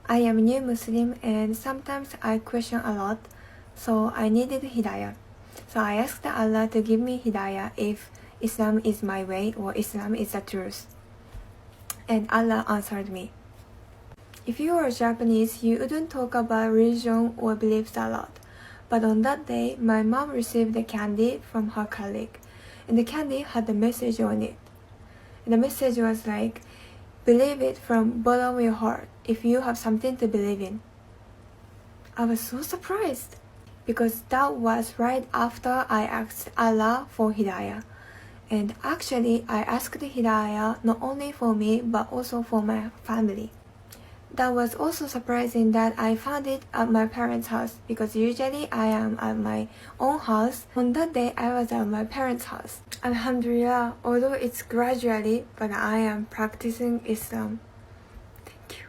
I am a new Muslim and sometimes I question a lot, so I needed hidayah. So I asked Allah to give me hidayah if Islam is my way or Islam is the truth. And Allah answered me. If you are Japanese, you wouldn't talk about religion or beliefs a lot. But on that day, my mom received a candy from her colleague, and the candy had a message on it. And the message was like, believe it from bottom of your heart if you have something to believe in. I was so surprised because that was right after I asked Allah for hidayah. And actually, I asked hidayah not only for me but also for my family. That was also surprising that I found it at my parents' house because usually I am at my own house. On that day, I was at my parents' house. Alhamdulillah, although it's gradually, but I am practicing Islam. Thank you.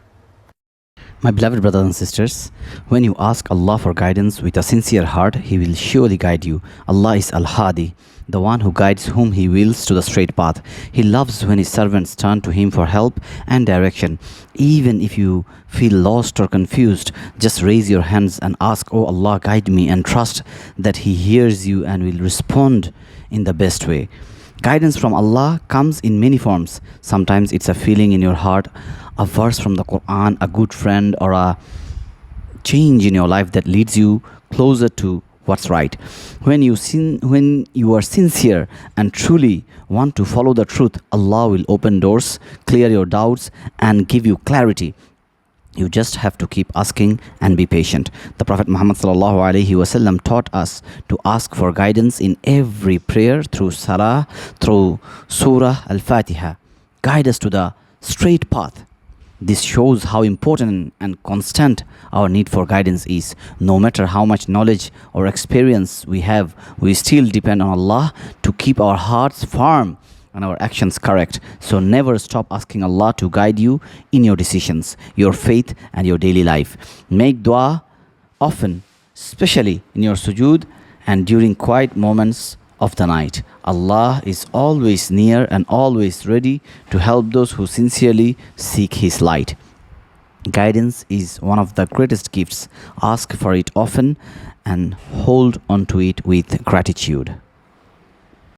My beloved brothers and sisters, when you ask Allah for guidance with a sincere heart, He will surely guide you. Allah is Al-Hadi, the one who guides whom He wills to the straight path. He loves when His servants turn to Him for help and direction. Even if you feel lost or confused, just raise your hands and ask, "Oh Allah, guide me," and trust that He hears you and will respond in the best way. Guidance from Allah comes in many forms. Sometimes it's a feeling in your heart, a verse from the Quran, a good friend, or a change in your life that leads you closer to what's right. When you are sincere and truly want to follow the truth, Allah will open doors, clear your doubts, and give you clarity. You just have to keep asking and be patient. The Prophet Muhammad ﷺ taught us to ask for guidance in every prayer through Surah Al-Fatiha. Guide us to the straight path. This shows how important and constant our need for guidance is. No matter how much knowledge or experience we have, we still depend on Allah to keep our hearts firm and our actions correct. So never stop asking Allah to guide you in your decisions, your faith, and your daily life. Make dua often, especially in your sujood and during quiet moments of the night. Allah is always near and always ready to help those who sincerely seek His light. Guidance is one of the greatest gifts. Ask for it often and hold on to it with gratitude.